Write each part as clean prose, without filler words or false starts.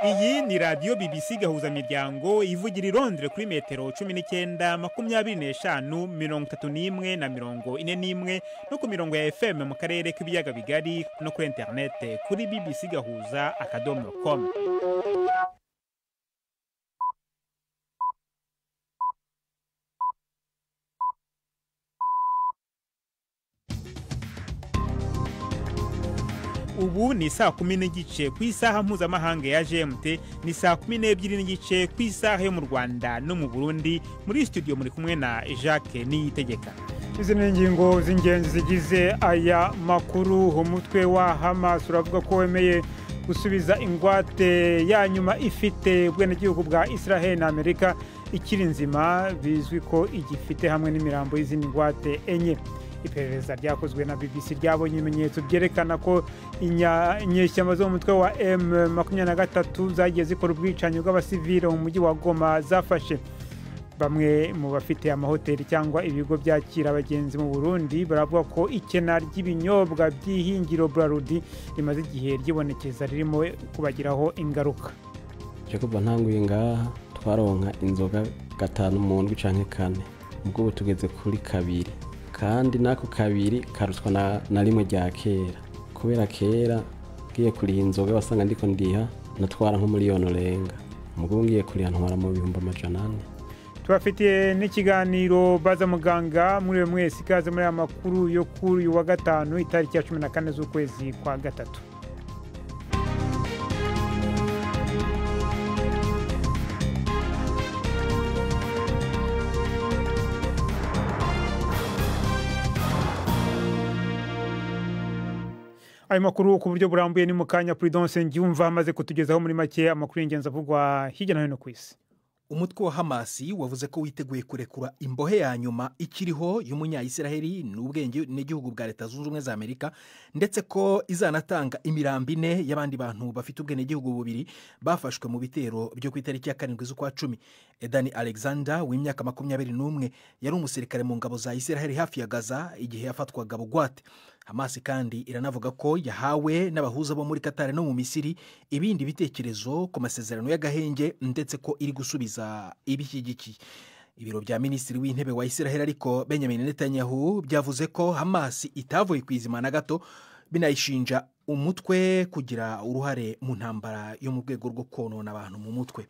Iyi ni radio BBC gahuza miryango ivugira i Londres kuri metero 19 25 31 na 41 no ku mirongo ya FM mu karere k'ibiyaga bigari no kuri internet kuri bbcgahuza.com. Ubu ni saa 10 n'igice ku isaha mpuzamahanga ya GMT, ni saa 12 n'igice ku isaha yo mu Rwanda no mu Burundi. Muri studio muri kumwe na Jacques Niyitegeka. Izi ni ingingo z'ingenzi zigize aya makuru. Umutwe wa Hamas uravuga ko wemeye gusubiza ingwate ya nyuma ifite ubwenegihugu bwa Israel na Amerika ikiri nzima, bizwi ko igifite hamwe n'imirambo y'izindi ngwate enye. Iperereza ryakozwe na BBC ryabonye ibimenyetso byerekana ko inyeshyamba zo mu mutwe wa M23 zagiye zikora ubwicanyi bw'abasivile mu mujyi wa Goma zafashe. Bamwe mu bafite amahoteli cyangwa ibigo byakira abagenzi mu Burundi baravuga ko ikena ry'ibinyobwa by'ihingiro Braludi rimaze igihe ryibonekeza ririmo kubagiraho ingaruka. Jacob ntanguye ngaha twaronka inzoga 5 mu ndwi canke 4, ubwo tugeze kuri 2, kandi nako 2 karutwa na rimwe rya kera. Kubera kera ngiye kuri inzoga wasanga ndiko ndiha natwara nko miliyoni urenga, ubwo ngiye kuri ntwara mu 400. Tubafitiye n'ikiganiro baza muganga muri mwese ikaze muri amakuru yo kuri wa gatanu itariki ya 14 z'ukwezi kwa gatatu. Ayo makuru ku buryo burambuye ni mukanya Prudence Ngyumva amaze kutugezaho muri make amakuru y'ingenzi avugwa hirya no hino ku isi. Umutwe wa Hamas wavuze ko witeguye kurekura imbohe ya nyuma ikiriho y'umunya-Israeli n'ubwenge n'igihugu bwa Leta Zunze Ubumwe za Amerika, ndetse ko izanatanga imirambi 4 y'abandi bantu bafite ubwenegihugu bubiri bafashwe mu bitero byo ku itariki ya 7 z'ukwa 10. Edani Alexander w'imyaka 21 yari umusirikare mu ngabo za Israeli hafi ya Gaza igihe yafatwaga bugwate. Hamas kandi iranavuga ko yahawe n'abahuza bo muri Qatar no mu Misiri ibindi bitekerezo ku masezerano y'agahenge, ndetse ko iri gusubiza ibishyigikiye. Ibiro bya Minisitiri w'Intebe wa Israel ariko Benjamin Netanyahu byavuze ko Hamas itavuye kwizima na gato, binayishinja umutwe kugira uruhare mu ntambara yo mu rwego rwo konona abantu mu mutwe.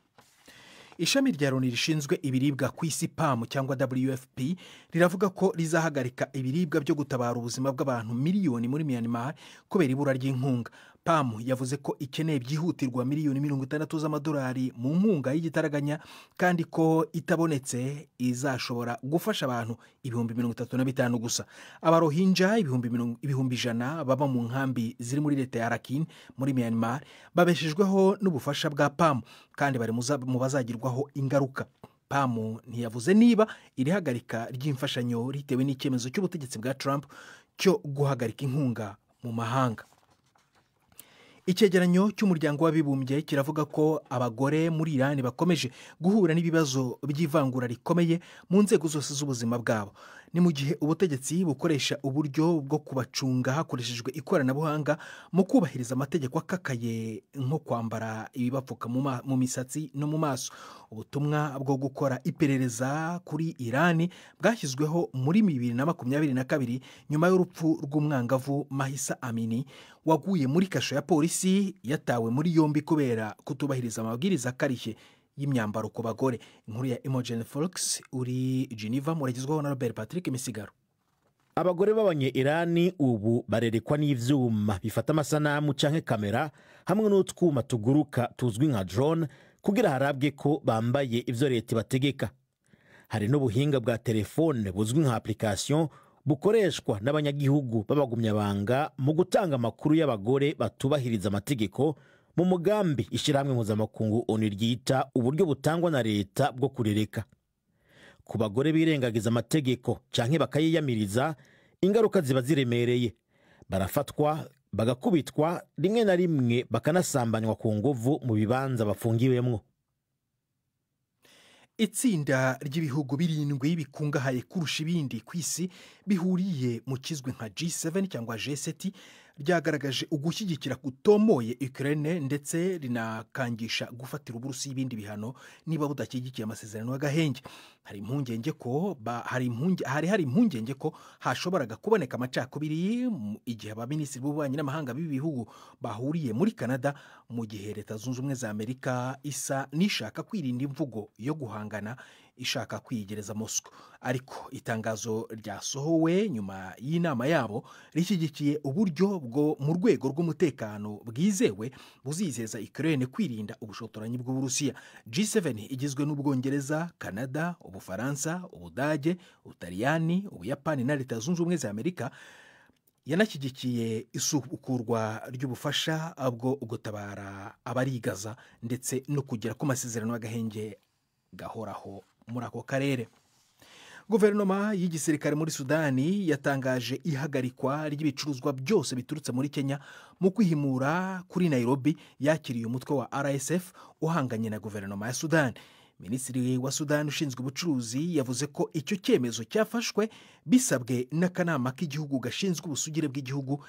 Ishami rya Loni rishinzwe ibiribwa ku isi PAM cyangwa WFP riravuga ko rizahagarika ibiribwa byo gutabara ubuzima bw'abantu miliyoni muri Myanmar kubera ibura ry'inkunga. PAM yavuze ko ikeneye byihutirwa miliyoni 60 z'amadolari mu nkunga y'igitaraganya, kandi ko itabonetse izashobora gufasha abantu 35,000 gusa. Abarohinja 100,000 baba mu nkambi ziri muri leta ya Rakhine muri Myanmar babeshejweho n'ubufasha bwa PAM, kandi bari mu bazagirwaho ingaruka. PAM ntiyavuze niba irihagarika ry'imfashanyo ritewe n'icyemezo cy'ubutegetsi bwa Trump cyo guhagarika inkunga mu mahanga. Icyegeranyo cy'umuryango w'abibumbye kiravuga ko abagore muri Iran bakomeje guhura n'ibibazo by'ivangura rikomeye mu nzego zose z'ubuzima bwabo. Ni mu gihe ubutegetsi bukoresha uburyo bwo kubacunga hakoreshejwe ikoranabuhanga mu kubahiriza amategeko akakaye, nko kwambara ibibapfuka mu misatsi no mu maso. Ubutumwa bwo gukora iperereza kuri Iran bwashyizweho muri 2022 nyuma y'urupfu rw'umwangavu Mahsa Amini waguye muri kasho ya polisi, yatawe muri yombi kubera kutubahiriza amabwiriza akarishye y'imyambaro ku bagore. Inkuru ya Imogen Fox uri Geneva, muragizweho na Robert Patrick Misigaro. Abagore b'abanye-Irani ubu barerekwa n'ivyuma bifata amasanamu canke kamera hamwe n'utwuma tuguruka tuzwi nka drone kugira harabwe ko bambaye ivyo leta bategeka. Hari n'ubuhinga bwa telefone buzwi nka application bukoreshwa n'abanyagihugu b'abagumyabanga mu gutanga amakuru y'abagore batubahiriza amategeko mu mugambi ishiramwe mpuzamakungu ONU ryita uburyo butangwa na leta bwo kurereka. Ku bagore birengagiza amategeko canke bakayiyamiriza, ingaruka ziba ziremereye. Barafatwa, bagakubitwa, rimwe na rimwe bakanasambanywa ku nguvu mu bibanza bafungiwemwo. Itsinda ry'ibihugu 7 bikungahaye kurusha ibindi ku isi bihuriye mu kizwe nka G7 cyangwa G7 ryagaragaje ugushyigikira kutomoye Ukraine ndetse rinakangisha gufatira Uburusiya ibindi bihano niba budashyigikiye amasezerano y'agahenge. Hari impungenge ko hashoboraga kuboneka amacakubiri igihe abaminisitiri b'ububanyi n'amahanga b'ibi bihugu bahuriye muri Canada, mu gihe Leta Zunze Ubumwe za Amerika isa n'ishaka kwirinda imvugo yo guhangana ishaka kwiyegereza Moscow. Ariko itangazo ryasohowe nyuma y'inama yabo rishyigikiye uburyo bwo mu rwego rw'umutekano bwizewe buzizeza Ukraine kwirinda ubushotoranyi bw'Uburusiya. G7 igizwe n'Ubwongereza, Canada, Ubufaransa, Ubudage, Ubutaliyani, Ubuyapani na Leta Zunze Ubumwe za Amerika yanashyigikiye isubukurwa ry'ubufasha bwo gutabara abarigaza ndetse no kugera ku masezerano y'agahenge gahoraho muri ako karere. Guverinoma y'igisirikare muri Sudani yatangaje ihagarikwa ry'ibicuruzwa byose biturutse muri Kenya mu kwihimura kuri Nairobi yakiriye umutwe wa RSF uhanganye na guverinoma ya Sudani. Minisitiri wa Sudani ushinzwe ubucuruzi yavuze ko icyo cyemezo cyafashwe bisabwe n'akanama k'igihugu gashinzwe ubusugire bw'igihugu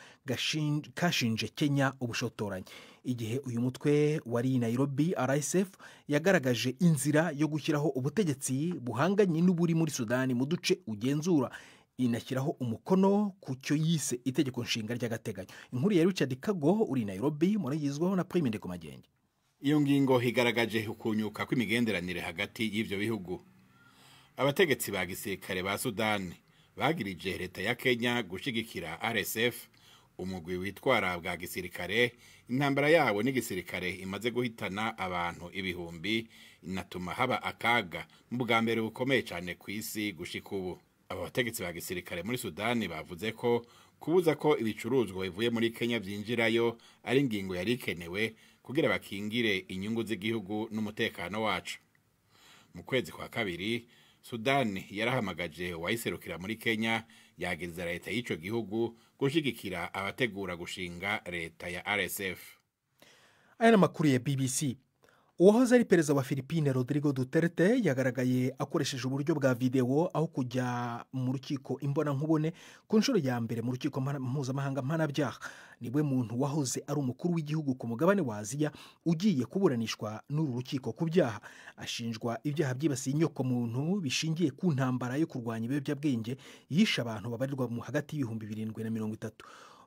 kashinje Kenya ubushotoranyi. Igihe uyu mutwe wari Nairobi, RSF yagaragaje inzira yo gushyiraho ubutegetsi buhanganye n'uburi muri Sudani mu duce ugenzura, inashyiraho umukono ku cyo yise itegeko nshinga ry'agateganyo. Inkuru ya Richard Kago uri Nairobi, murayizwaho na Prime Ndekomagenge. Iyo ngingo higaragaje ukunyuka kw'imigenderanire hagati y'ivyo bihugu. Abategetsi ba gisirikare ba Sudani bagirije leta ya Kenya gushigikira RSF, umugwi witwara bwa gisirikare. Intambara yabo n'igisirikare imaze guhitana abantu ibihumbi, inatuma haba akaga mu bwa mbere bukomeye cyane ku isi gushika ubu. Aba bategetsi ba gisirikare muri Sudani bavuze ko kubuza ko ibicuruzwa bivuye muri Kenya byinjirayo ari ingingo yari ikenewe kugira bakingire inyungu z'igihugu n'umutekano wacu. Mu kwezi kwa kabiri, Sudani yarahamagaje wayiserukira muri Kenya yagiriza leta y'ico gihugu gushigikira abategura gushinga leta ya RSF. Aya makuru ya BBC. Uwahoze ari perezida wa Philippines Rodrigo Duterte yagaragaye akoresheje uburyo bwa video aho kujya mu rukiko imbonankubone ku nshuro ya mbere mu rukiko mpuzamahanga mpanabyaha. Niwe muntu wahoze ari umukuru w'igihugu ku mugabane wa Aziya ugiye kuburanishwa n'uru rukiko ku byaha. Ashinjwa ibyaha byibasiye inyoko muntu bishingiye ku ntambara yo kurwanya ibiyobyabwenge yishe abantu babarirwa mu hagati y'ibihumbi 7 na 30.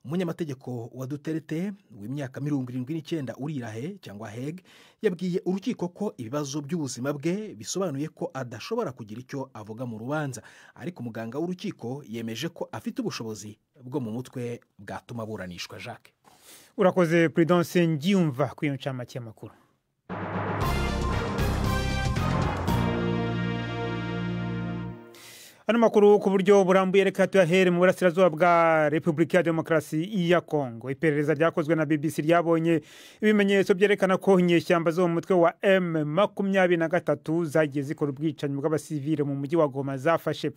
Umunyamategeko wa Duterte w'imyaka 79 uri Irahe cyangwa Hague yabwiye urukiko ko ibibazo by'ubuzima bwe bisobanuye ko adashobora kugira icyo avuga mu rubanza, ariko umuganga w'urukiko yemeje ko afite ubushobozi bwo mu mutwe bwatuma buranishwa. Jacques urakoze Prudence Ngiyumva kwiyonca make makuru. Hano makuru ku buryo burambuye reka tuyahere mu burasirazuba bwa Repubulika ya Demokarasi ya Kongo. Iperereza ryakozwe na BBC ryabonye ibimenyetso byerekana ko inyeshyamba zo mu mutwe wa M23 zagiye zikora ubwicanyi bw'abasivile mu mujyi wa Goma zafashe.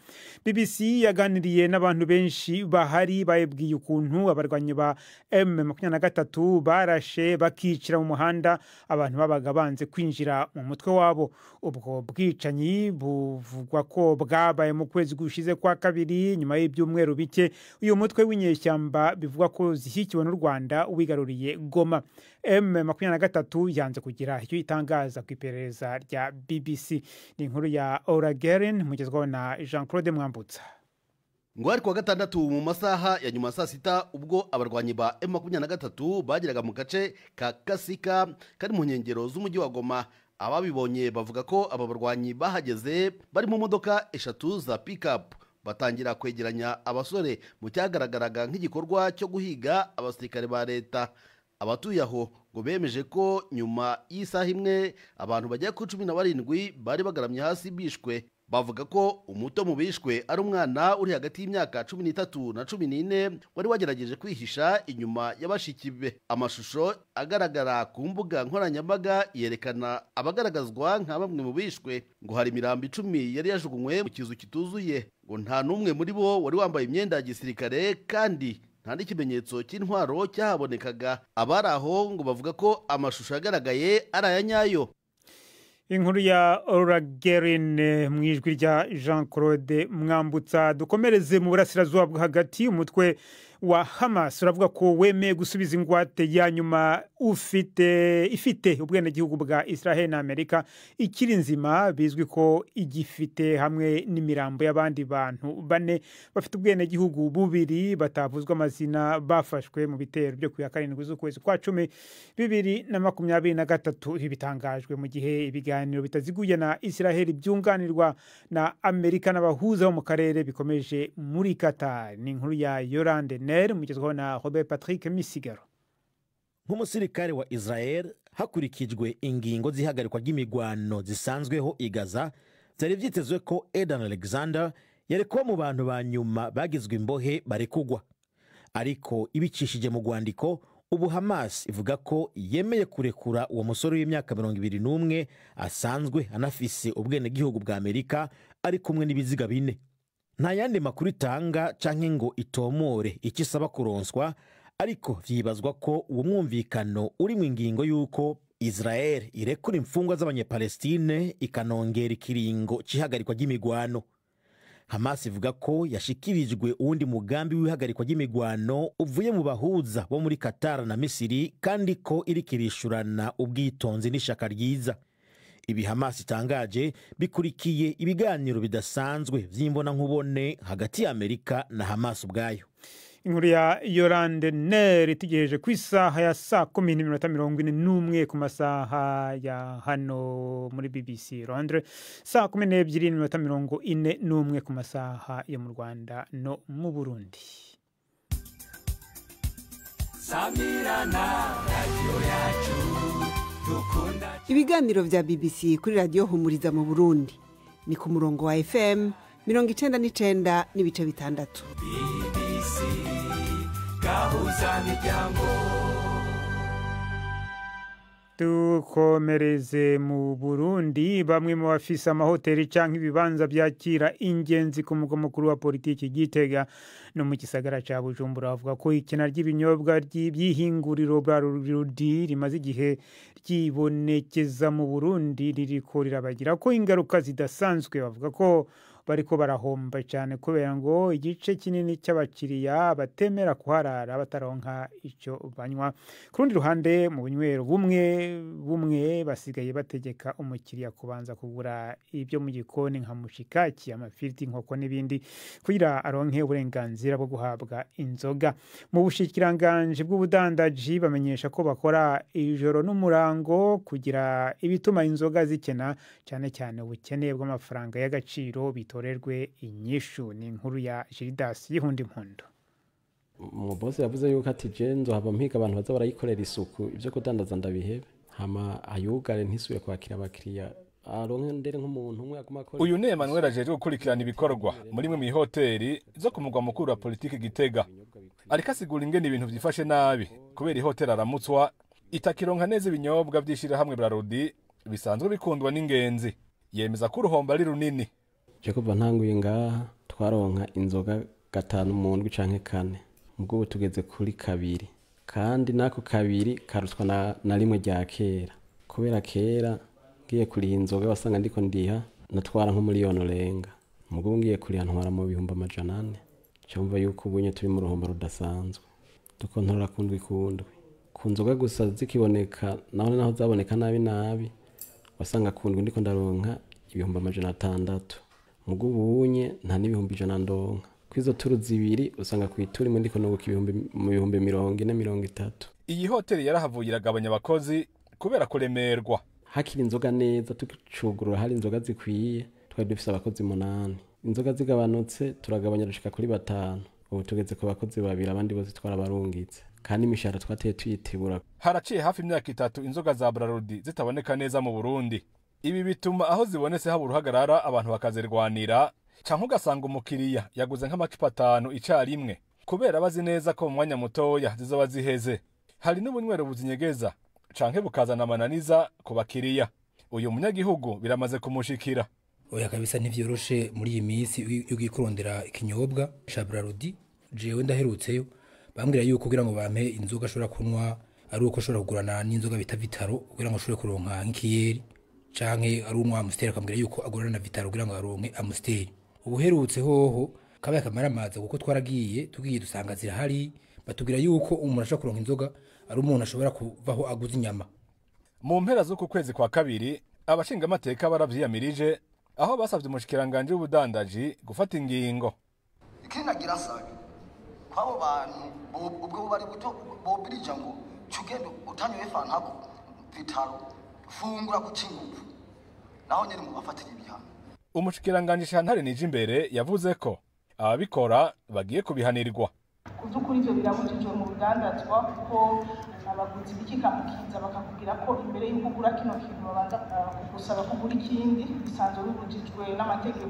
BBC yaganiriye n'abantu benshi bahari bayebwiye ukuntu abarwanyi ba M23 barashe bakicira mu muhanda abantu babaga banze kwinjira mu mutwe wabo. Ubwo bwicanyi buvugwa ko bwabaye mu kwezi gushize kwa kabiri nyuma y'ibyumweru bike uyu mutwe w'inyeshyamba bivuga ko zishyikiwe n'u Rwanda wigaruriye Goma. M23 yanze kugira icyo itangaza ku iperereza rya BBC. Ni inkuru ya Oragerin mugezwaho na Jean-Claude Mwambutsa. Ngo ari kuwa gatandatu mu masaha ya nyuma saa sita ubwo abarwanyi ba M23 bageraga mu gace ka Kasika kari mu nkengero z'umujyi wa Goma. Ababibonye bavuga ko aba barwanyi bahageze bari mu modoka 3 za pick-up batangira kwegeranya abasore mu cyagaragaraga nk'igikorwa cyo guhiga abasirikare ba leta. Abatuye aho ngo bemeje ko nyuma y'isaha imwe abantu bajya ku 17 bari bagaramye hasi bishwe. Bavuga ko umuto mu bishwe ari umwana uri hagati y'imyaka 13 na 14 wari wagerageje kwihisha inyuma y'abashikibe. Amashusho agaragara ku mbuga nkoranyambaga yerekana abagaragazwa nka bamwe mu bishwe. Ngo hari imirambo 10 yari yajugunywe mu kizu kituzuye. Ngo nta numwe muri bo wari wambaye imyenda ya gisirikare kandi nta n'ikimenyetso cy'intwaro cyahabonekaga. Abari aho ngo bavuga ko amashusho yagaragaye ari aya nyayo. Inkuru ya Oragerin mu ijwi rya Jean-Claude Mwambutsa. Dukomereze mu burasirazuba bwo hagati. Umutwe wa Hamas uravuga ko wemeye gusubiza ingwate ya nyuma ifite ubwenegihugu bwa Israel na Amerika ikiri nzima, bizwi ko igifite hamwe n'imirambo y'abandi bantu bane bafite ubwenegihugu bubiri batavuzwa amazina bafashwe mu bitero byo ku ya 7 z'ukwezi kwa 10 2023. Ibi bitangajwe mu gihe ibiganiro bitaziguye na Israel byunganirwa na Amerika n'abahuza bo mu karere bikomeje muri Qatar. Ni inkuru ya Yolande Ner mugezweho na Robert Patrick Misigaro. Nk'umusirikare wa Israel hakurikijwe ingingo zihagarikwa ry'imigwano zisanzweho i Gaza, byari vyitezwe ko Edan Alexander yarekuwe mu bantu ba nyuma bagizwe imbohe barekugwa, ariko ibicishije mu rwandiko ubu Hamas ivuga ko yemeye kurekura uwo musore w'imyaka 21 asanzwe anafise ubwenegihugu bwa Amerika ari kumwe n'ibiziga bine. Nta yandi makuru itanga canke ngo itomore ikisaba kuronswa, ariko vyibazwa ko uwo mwumvikano uri mu ingingo yuko Israel irekura imfungwa z'abanyepalestine ikanongera ikiringo cihagarikwa ry'imigwano. Hamas ivuga ko yashikirijwe uwundi mugambi w'ihagarikwa ry'imigwano uvuye mu bahuza bo muri Qatar na Misiri, kandi ko iri kirishurana ubwitonzi n'ishaka ryiza. Ibi Hamas itangaje bikurikiye ibiganiro bidasanzwe vy'imbona nkubone hagati ya Amerika na Hamas ubwayo. Inkuru ya Yolande Ner itigejeje ku isaha ya 10:41 ku masaha ya hano muri BBC Londres, 12:41 ku masaha yo mu Rwanda no mu Burundi. Samirana radio yacu dukunda. Ibiganiro vya BBC kuri radio Humuriza mu Burundi ni ku murongo wa FM 99.6. BBC gahuza miryango. Tukomereze mu Burundi, bamwe mu bafise amahoteli canke ibibanza byakira ingenzi ku mugwa mukuru wa politiki Gitega no mu gisagara ca Bujumbura bavuga ko ikena ry'ibinyobwa by'ihinguriro Braludi rimaze igihe ryibonekeza mu Burundi ririko rirabagira ko ingaruka zidasanzwe. Bavuga ko bariko barahomba cyane kubera ngo igice kinini cy'abakiriya batemera kuharara bataronka icyo banywa. Ku rundi ruhande mu bunywero bumwe basigaye bategeka umukiriya kubanza kugura ibyo mu gikoni nka mushikaki, amafiriti, inkoko n'ibindi kugira aronke uburenganzira bwo guhabwa inzoga. Mu bushikiranganje bw'ubudandaji bamenyesha ko bakora ijoro n'umurango kugira ibituma inzoga zikena, cyane cyane ubukene bw'amafaranga y'agaciro bitorerwe inyishu. Ni inkuru ya Gildas Yihundi Mpondo. Umubosi yavuze yuko ati je nzohava mpiga abantu baza barayikorera isuku, ivyo kudandaza ndabihebe, hama ayugare ntisuye kwakira abakiriya aronke ndere nk'umuntu umwe aguma akora. Uyu ni Emmanuel ajeje gukurikirana ibikorwa muri mwe hoteli zo ku mugwa mukuru wa politiki Gitega. Ariko asigura ingene ibintu vyifashe nabi kubera ihoteli aramutswa itakironka neza ibinyobwa vyishira hamwe Braludi bisanzwe bikundwa n'ingenzi. Yemeza ko uruhomba ari runini. Je kuva ntanguye ngaha twaronka inzoga 5 mu ndwi canke 4, mugabo tugeze kuri 2, kandi nako 2 karutwa na rimwe rya kera. Kubera kera ngiye kuri inzoga wasanga ndiko ndiha natwara nko miliyoni urenga, mugabo ngiye kuri ntwara mu 400. Cyumva yuko ubunye turi mu ruhombo rudasanzwe, dukontorora kundwi ku nzoga gusa zikiboneka, naho zaboneka nabi wasanga kundwi ndiko ndaronka 600. Mugabo ubunye nta n'ibihumbi 100 ndonka. Kwizo turu zibiri usanga kwituri mu ndiko no mu 40-30. Iyi hoteli yarahavuye iragabanya abakozi kubera kuremerwa. Hakiri inzoga neza tucugurura hari inzoga zikwiye, twari dufise abakozi 8. Inzoga zigabanutse turagabanya rushika kuri 5. Ubu tugeze ku bakozi 2, abandi bose twarabarungitse, kandi imishahara twateye tuyitibura. Haraciye hafi imyaka 3 inzoga za Braludi zitaboneka neza mu Burundi. Ibi bituma aho zibonetse haba uruhagarara, abantu bakazirwanira, canke ugasanga umukiriya yaguze nk'amacupa 5 icarimwe kubera bazi neza ko mu mwanya mutoya zizoba ziheze. Hari n'ubunywero buzinyegeza canke bukazana amananiza ku bakiriya. Uyu munyagihugu biramaze kumushikira. Oya kabisa ntivyoroshe muri iyi minsi yo gikurondera ikinyobwa ca Braludi. Jewe ndaherutseyo bambwira yuko kugira ngo bampe inzoga ashobora kunwa ari uko ashobora kugurana n'inzoga bita Vitaro kugira ngo ashobore kuronka nk'ikiyeri, canke ari umwa Amstel akambwira yuko agurana na Vitaro kugira ngo aronke Amstel. Ubuherutse hoho kabaye akamaramaza kuko tugiye dusanga zirahari batubwira yuko umuntu ashobora kuronka inzoga ari umuntu ashobora kuvaho aguze inyama. Mu mpera z'uku kwezi kwa kabiri abashingamateka baravyiyamirije aho basavye umushikiranganje w'ubudandaji gufata ingingo. Ikinagira sabe kwabo bantu ubwo bari guto bobirija ngo cugende utanyoye fantako vitaro fungura kucingufu naho nyene mu bafatira ibihano. Umushikiranganje Shantare Nijimbere yavuze ko ababikora bagiye kubihanirwa. Kuzukuri ivyo birabujijwe mu rugandazwa kuko abaguzi bikikamukiza bakakubwira ko imbere y'uko ugura kino kintu babanza gusaba kugura ikindi bisanzwe bibujijwe n'amategeko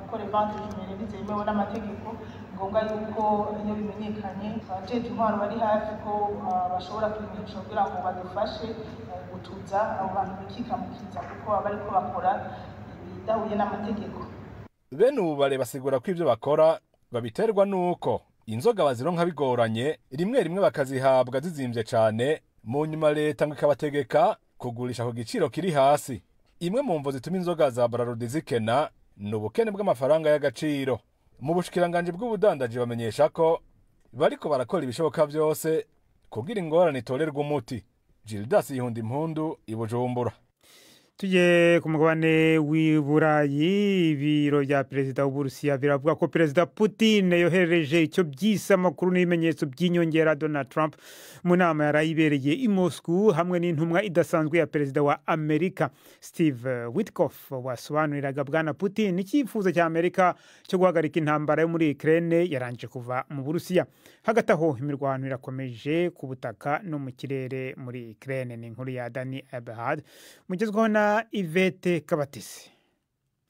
kuko revante jumere bizemewe n'amategeko ngombwa yuko iyo bimenyekanye abajeje intwaro bari hafi ko bashobora kwimenyesha kugira ngo badufashe gutuza abo bantu bikikamukiza kuko abariko bakora ibidahuye n'amategeko. Bene ubu basigura ko ivyo bakora babiterwa nuko inzoga bazironka bigoranye rimwe bakazihabwa zizimvye cane mu nyuma leta ngo ikabategeka kugurisha ku giciro kiri hasi. Imwe mu mvo zituma inzoga za Bralirwa zikena n'ubukene bw'amafaranga y'agaciro. Mu bushikiranganje bw'ubudandaji bamenyesha ko bariko barakora ibishoboka vyose kugira ingorane itorerwa umuti. Gildas Yihunda Impundu i Bujumbura. Tuje ku mugabane w'Iburayi ibiro bya perezida w'Uburusiya biravuga ko perezida Putin yohereje icyo byise amakuru n'ibimenyetso by'inyongera Donald Trump mu nama yarayibereye i Moscow hamwe n'intumwa idasanzwe ya perezida wa Amerika. Steve Witkoff wasobanuriraga bwana Putin icyifuzo cya Amerika cyo guhagarika intambara yo muri Ukraine yaranje kuva mu Burusiya. Hagati aho imirwano irakomeje ku butaka no mu kirere muri Ukraine. Ni inkuru ya Dani Eberhard mugezweho na Ivete Kabatisi.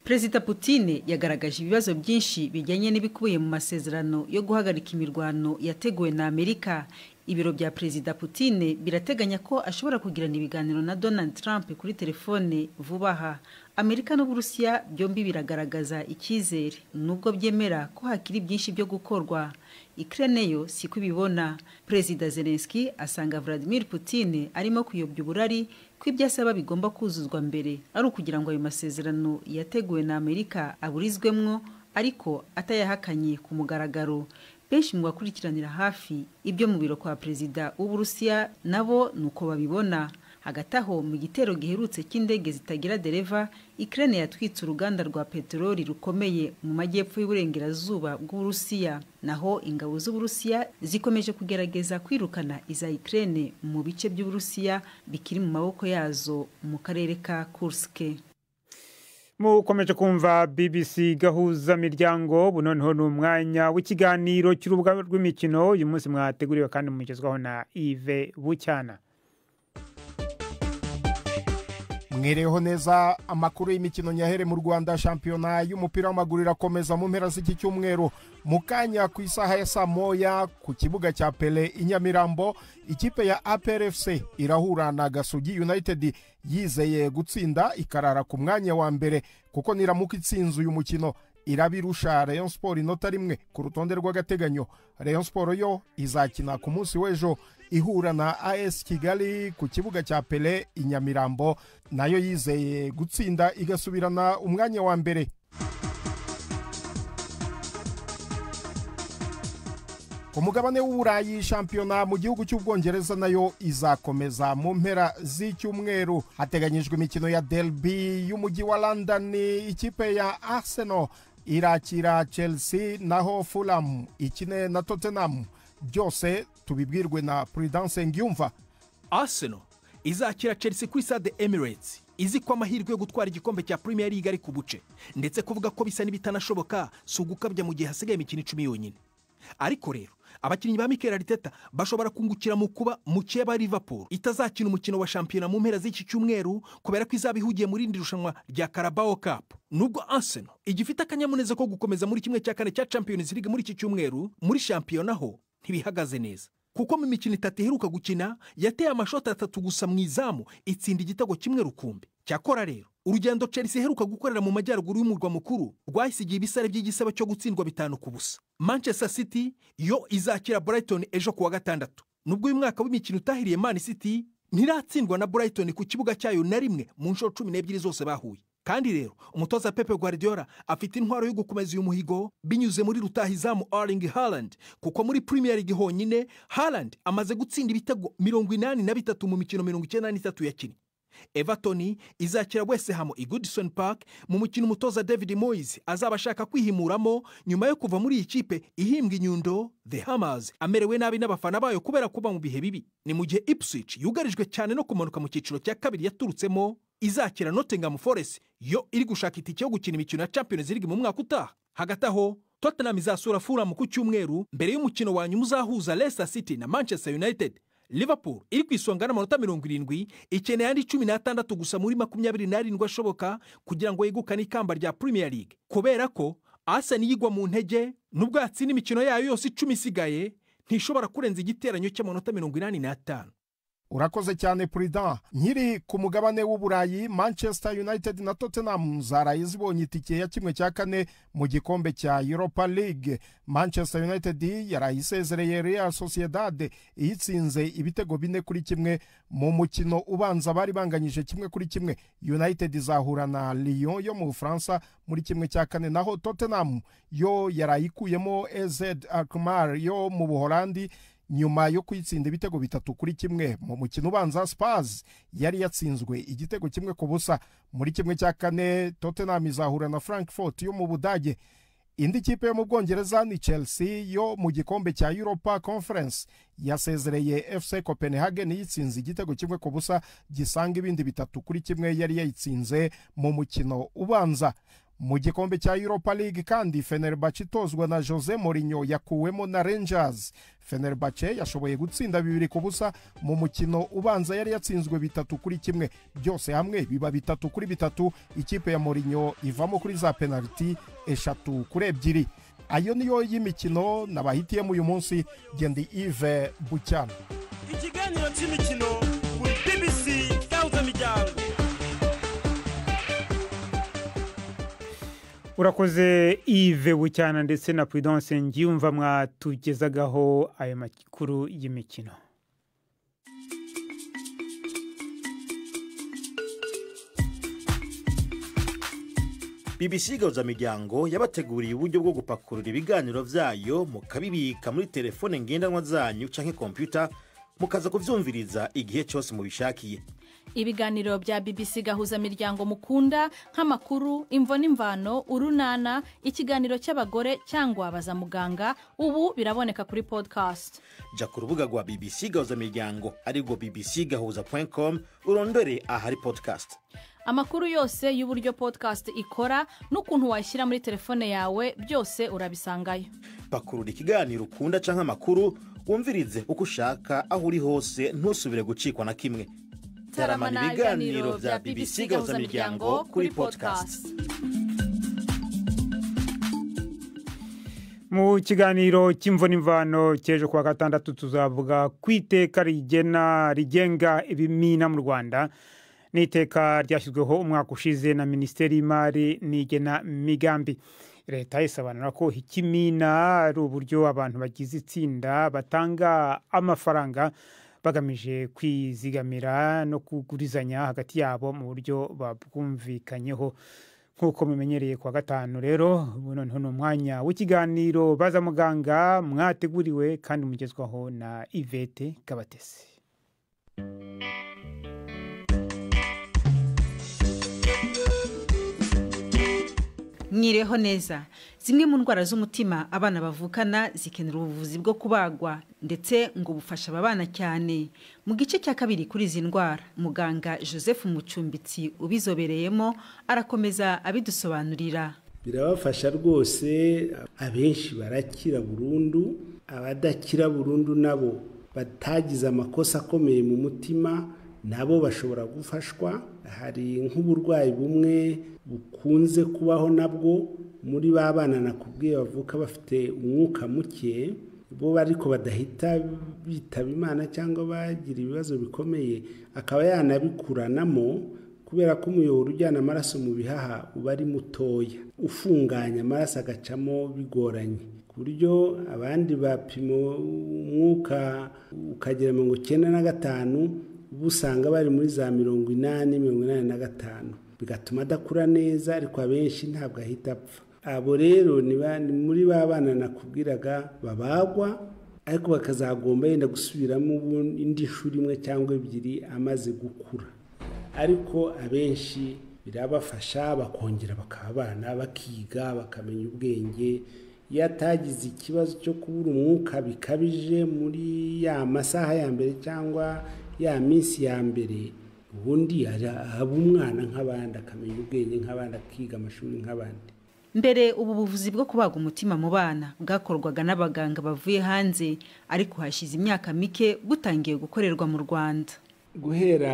Perezida Putin yagaragaje ibibazo byinshi bijyanye n'ibikubiye mu masezerano yo guhagarika imirwano yateguwe na Amerika. Ibiro bya Perezida Putin birateganya ko ashobora kugirana ibiganiro na Donald Trump kuri telefone vuba aha. Amerika n'Uburusiya byombi biragaragaza icyizere nubwo byemera ko hakiri byinshi byo gukorwa. Ukraine yo siko bibona. Perezida Zelensky asanga Vladimir Putin arimo kuyobya uburari ko ibyasaba bigomba kuzuzwa mbere ari ukugira ngo ayo masezerano yateguwe na Amerika aburizwemwo ariko atayahakanye ku mugaragaro. Benshi mu bakurikiranira hafi ibyo mu biro kwa perezida w'Uburusiya nabo nuko babibona. Hagati aho mu gitero giherutse cy'indege zitagira dereva, Ukraine yatwitse uruganda rwa peteroli rukomeye mu majyepfo y'uburengerazuba bw'Uburusiya. Naho ingabo z'Uburusiya zikomeje kugerageza kwirukana iza Ukraine mu bice by'Uburusiya bikiri mu maboko yazo mu karere ka Kursk. Mukomeje kumva BBC gahuza miryango bunoneho n'umwanya w'ikiganiro cy'urubuga rw'imikino uyu munsi mwateguriwe kandi mugezwaho na Yves Bucyana. Mwereho neza amakuru y'imikino nyahere mu Rwanda. Shampiyona y'umupira w'amaguru irakomeza mu mpera z'iki cyumweru. Mukanya ku isaha ya saa moya ku kibuga cya Pele i Nyamirambo ikipe ya APR FC irahura na Gasogi United yizeye gutsinda ikarara ku mwanya wa mbere kuko niramuka itsinze uyu mukino irabirusha Rayon Sport inota rimwe ku rutonde rw'agateganyo. Rayon Sport yo izakina ku munsi w'ejo ihura na AS Kigali ku kibuga cya Pele i Nyamirambo nayo yizeye gutsinda igasubirana umwanya wa mbere. Ku mugabane w'Uburayi shampiyona mu gihugu cy'Ubwongereza nayo izakomeza mu mpera z'icyumweru. Hateganyijwe imikino ya derby y'umujyi wa London, ikipe ya Arsenal irakira Chelsea naho Fulham ikine na Tottenham. Byose tubibwirwe na Prudence Ngyumva. Arsenal izakira Chelsea ku Stade Emirates izi kwa amahirwe yo gutwara igikombe cya Premier League ari ku buce, ndetse kuvuga ko bisa n'ibitanashoboka sugukabya mu gihe hasigaye imikino 10 yonyine. Ariko rero abakinnyi ba Mikel Arteta bashobora kungukira mu kuba mukeba Liverpool itazakina umukino wa shampiyona mu mpera z'iki cyumweru kubera ko izabihugiye muri indi rushanwa rya Carabao Cup. Nubwo Arsenal igifite akanyamuneza ko gukomeza muri kimwe cya kane cya Champions League muri iki cyumweru, muri shampiyona ho ntibihagaze neza kuko mu mikino 3 iheruka gukina yateye amashoti 3 gusa mu izamu itsinda igitego kimwe rukumbi. Cyakora rero urugendo Chelsea iheruka gukorera mu majyaruguru y'umurwa mukuru rwahisigiye ibisare by'igisaba cyo gutsindwa 5-0. Manchester City yo izakira Brighton ejo kuwa gatandatu. Nubwo uyu mwaka w'imikino utahiriye Man City ntiratsindwa na Brighton ku kibuga cyayo na rimwe mu nshuro 12 zose bahuye. kandi rero umutoza Pepe Guardiola afite intwaro yo gukomeza uyu muhigo binyuze muri rutahizamu Erling Haaland, kuko muri Premier League honyine Haaland amaze gutsinda ibitego 83 mu mikino 93 yakinnye. Everton izakira West Ham i Goodison Park mu mukino umutoza David Moyes azaba ashaka kwihimuramo nyuma yo kuva muri iyi kipe ihimbwa inyundo The Hammers, amerewe nabi n'abafana bayo kubera kuba mu bihe bibi. Ni mu gihe Ipswich yugarijwe cyane no kumanuka mu cyiciro cya kabiri yaturutsemo, izakira Nottingham Forest yo iri gushaka itike yo gukina imikino ya Champions League mu mwaka utaha. Hagati aho Tottenham izasura Fulham ku cyumweru mbere y'umukino wa nyuma uzahuza Leicester City na Manchester United. Liverpool iri ku isonga n'amanota 70, ikeneye andi 16 gusa muri 27 ashoboka kugira ngo yegukane ikamba rya Premier League, kubera ko Arsenal yigwa mu ntege nubwo yatsinda imikino yayo yose 10 isigaye ntishobora kurenza igiteranyo cy'amanota 85. urakoze cyane Prudent. Nkiri ku mugabane w'Uburayi, Manchester United na Tottenham zaraye zibonye itike ya 1/4 mu gikombe cya Europa League. Manchester United yaraye isezereye Real Sociedad iyitsinze ibitego 4-1 mu mukino ubanza bari banganyije 1-1. United izahura na Lyon yo mu Bufaransa muri 1/4, naho Tottenham yo yaraye ikuyemo AZ Alkmaar yo mu Buholandi nyuma yo kwitsinda ibitego 3-1 mu mukino ubanza. Spurs yari yatsinzwe igitego 1-0 muri 1/4. Tottenham izahura na Frankfurt yo mu Budage. Indi kipe yo mu Bwongereza ni Chelsea yo mu gikombe cya Europa Conference yasezereye FC Copenhagen yitsinze igitego 1-0 gisanga ibindi 3-1 yari yayitsinze mu mukino ubanza. Mu gikombe cya Europa League kandi Fenerbahce itozwa na Jose Mourinho yakuwemo na Rangers. Fenerbahce yashoboye gutsinda 2-0 mu mukino ubanza yari yatsinzwe 3-1, byose hamwe biba 3-3. Ikipe ya Mourinho ivamo kuri za penalty 3-2. Ayo niyo y'imikino nabahitiyemo uyu munsi. Gendi Yves Bucyana. Ikiganiro cy'imikino kuri BBC Gahuzamiryango. Urakoze Yves Bucyana ndetse na Prudence Ngiyumva mwatugezagaho ayo makuru y'imikino. BBC Gahuzamiryango yabateguriye uburyo bwo gupakurura ibiganiro vyayo mukabibika muri telefone ngendanwa zanyu canke computer mukaza kuvyumviriza igihe cyose mubishakiye. Ibiganiro bya BBC Gahuzamiryango mukunda nk'amakuru, imvo n'imvano, urunana, ikiganiro cy'abagore cyangwa abaza muganga, ubu biraboneka kuri podcast. Ja ku rubuga rwa BBC Gahuzamiryango ariko bbcgahuza.com urondore ahari podcast. Amakuru yose y'uburyo podcast ikora n'ukuntu washyira muri telefone yawe byose urabisangayo. Pakurura ikiganiro ukunda canke amakuru wumvirize uko ushaka aho uri hose ntusubire gucikwa na kimwe. Taramana ibiganiro vya BBC Gahuzamiryango kuri podcast. Mu kiganiro cy'imvo n'imvano cyejo kwa gatandatu tuzavuga kwiteka rigenga ibimina mu Rwanda. Niteka ryashyizweho umwaka ushize na Minisiteri y'Imari n'Igena Migambi. Leta isobanura ko ikimina ari uburyo abantu bagize itsinda batanga amafaranga bagamije kwizigamira no kugurizanya hagati yabo mu buryo babwumvikanyeho. Nkuko mumenyereye kwa gatanu rero noneho n'umwanya w'ikiganiro baza muganga mwateguriwe kandi mugezwaho na Yvette Kabatesi. Mwireho neza. Zimwe mu ndwara z'umutima abana bavukana zikenera ubuvuzi bwo kubagwa ndetse ngo bufasha abana cyane. Mu gice cya kabiri kuri izi ndwara muganga Joseph Mucumbitsi ubizobereyemo arakomeza abidusobanurira. Birabafasha rwose, abenshi barakira burundu, abadakira burundu nabo batagize amakosa akomeye mu mutima nabo bashobora gufashwa. Hari nk'uburwayi bumwe bukunze kubaho nabwo muri babana nakubwiye bavuka bafite umwuka muke, bo ariko badahita bitaba Imana cyangwa bagira ibibazo bikomeye, akaba yanabikuranamo kubera ko umuyoboro ujyana amaraso mu bihaha uba ari mutoya, ufunganya amaraso agacamo bigoranye, ku buryo abandi bapima umwuka ukagera 95 ubu usanga bari muri za 80-85 bigatuma adakura neza ariko abenshi ntabwo ahita apfa. Abo rero ni muri ba bana nakubwiraga babagwa ariko bakazagomba yenda gusubiramo indi shuri imwe cyangwa ebyiri amaze gukura, ariko abenshi birabafasha bakongera bakabana bakiga bakamenya ubwenge. Iyo atagize ikibazo cyo kubura umwuka bikabije muri ya masaha ya mbere cyangwa ya minsi ya mbere, ubundi aba umwana nk'abandi akamenya ubwenge nk'abandi akiga amashuri nk'abandi. Mbere ubu buvuzi bwo kubaga umutima mu bana bwakorwaga n'abaganga bavuye hanze, ariko hashize imyaka mike butangiye gukorerwa mu Rwanda. Guhera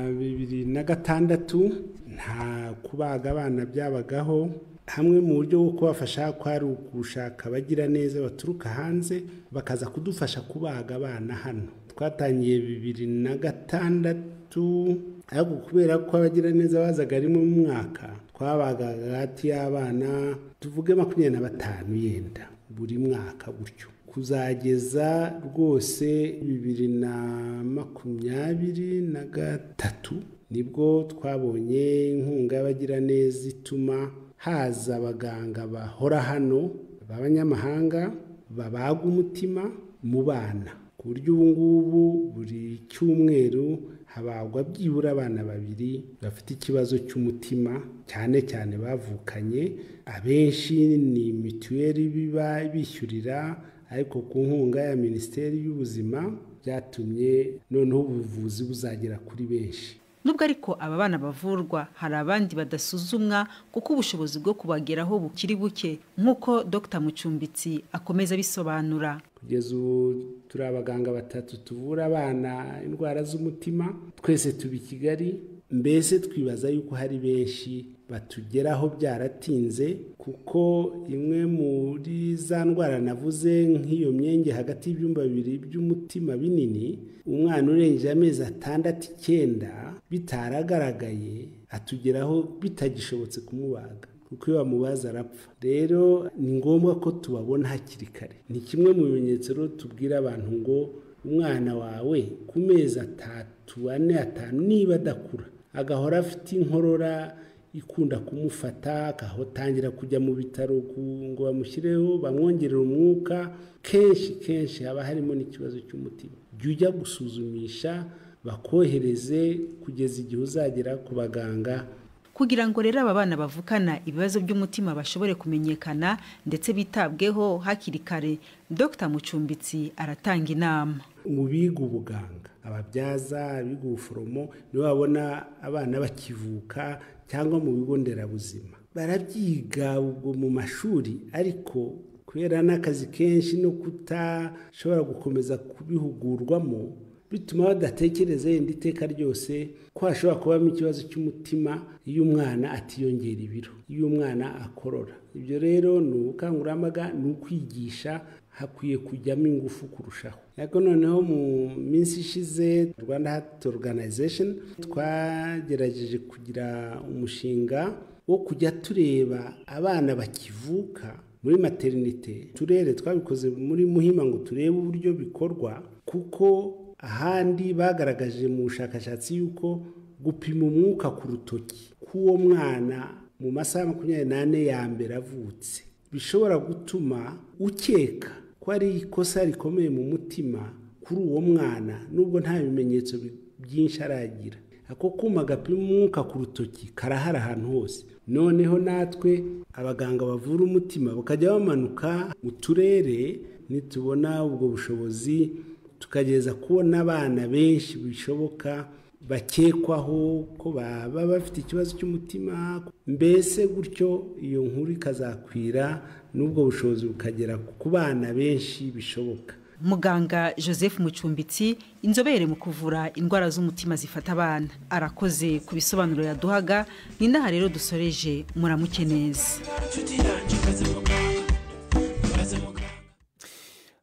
2006 nta kubaga abana byabagaho. Hamwe mu buryo bwo kubafasha kwari ugushaka abagira neza baturuka hanze bakaza kudufasha kubaga abana hano. Twatangiye 2006 ariko kubera ko abagira neza bazaga rimwe mu mwaka twabagaga hagati y'abana tuvuge 25 yenda buri mwaka gutyo, kuzageza rwose 2023 nibwo twabonye inkunga y'abagira neza ituma haza abaganga bahora hano b'abanyamahanga babaga umutima mu bana, ku buryo ubu ngubu buri cyumweru habagwa byibura abana 2 bafite ikibazo cy'umutima cyane cyane bavukanye. Abenshi ni mituweli biba bishyurira, ariko ku nkunga ya Minisiteri y'Ubuzima byatumye noneho ubuvuzi buzagera kuri benshi. Nubwo ariko aba bana bavurwa hari abandi badasuzumwa kuko ubushobozi bwo kubageraho bukiri buke, nk'uko Dr Mucumbitsi akomeza bisobanura. Kugeza ubu turi abaganga 3 tuvura abana indwara z'umutima, twese tubi Kigali. Mbese twibaza yuko hari benshi batugeraho byaratinze, kuko imwe muri za ndwara navuze nk'iyo myenge hagati y'ibyumba 2 by'umutima binini, umwana urengeje amezi 6-9 bitaragaragaye atugeraho bitagishobotse kumubaga, kuko iyo bamubaza arapfa. Rero ni ngombwa ko tubabona hakiri kare. Ni kimwe mu bimenyetso rero tubwira abantu ngo umwana wawe ku mezi 3, 4, 5 niba adakura agahora afite inkorora ikunda kumufata, akahotangira kujya mu bitaro ngo bamushyireho bamwongerera umwuka, kenshi haba harimo n'ikibazo cy'umutima. Jya ujya gusuzumisha bakohereze kugeza igihe uzagera ku baganga, kugira ngo rero aba bana bavukana ibibazo by'umutima bashobore kumenyekana ndetse bitabweho hakiri kare. Dr Mucumbitsi aratanga inama. Mu biga ubuganga, ababyaza, abiga ubuforomo nibo babona abana bakivuka cyangwa mu bigo nderabuzima. Barabyiga ubwo mu mashuri, ariko kubera n'akazi kenshi no kutashobora gukomeza kubihugurwamo bituma badatekereza yenda iteka ryose ko hashobora kubamo ikibazo cy'umutima iyo umwana atiyongera ibiro, iyo umwana akorora. Ibyo rero ni ubukangurambaga, ni ukwigisha, hakwiye kujyamo ingufu kurushaho. Ariko noneho mu minsi ishize Rwanda Heart Organization twagerageje kugira umushinga wo kujya tureba abana bakivuka muri maternité. Turere twabikoze muri Muhima ngo turebe uburyo bikorwa, kuko ahandi bagaragaje mu bushakashatsi yuko gupima umwuka ku rutoki k'uwo mwana mu masaha 24 ya mbere avutse bishobora gutuma ukeka ko ari ikosa rikomeye mu mutima kuri uwo mwana, nubwo nta bimenyetso byinshi aragira. Ako kuma gapima umwuka ku rutoki karahara ahantu hose. Noneho natwe abaganga bavura umutima bakajya bamanuka mu turere, nitubona ubwo bushobozi tukageza kubona abana benshi bishoboka bakekwaho ko baba bafite ikibazo cy'umutima. Mbese gutyo iyo nkuru ikazakwira n'ubwo bushobozi bukagera ku bana benshi bishoboka. Muganga Joseph Mucumbitsi, inzobere mu kuvura indwara z'umutima zifata abana, arakoze ku bisobanuro yaduhaga. Ni naha rero dusoreje. Muramuke neza.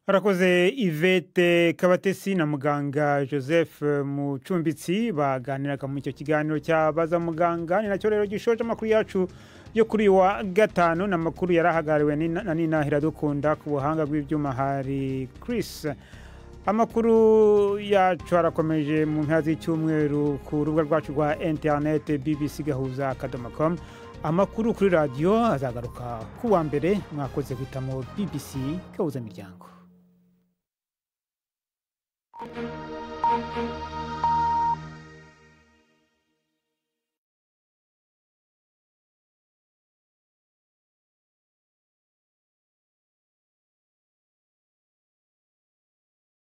Arakoze Yvette Kabatesi na muganga Joseph Mucumbitsi baganiraga mu icyo kiganiro cyabaza muganga. Ni nacyo rero gishoje amakuru yacu yo kuri wa gatanu, na makuru yarahagariwe na Nina Hiradukunda, ku buhanga bw'ibyuma hari Chris amakuru yacu arakomeje mu mpera z'icyumweru ku rubuga rwacu rwa interineti bbc.gahuza.com. amakuru kuri radiyo azagaruka ku wa mbere. mwakoze guhitamo BBC Gahuza Miryango.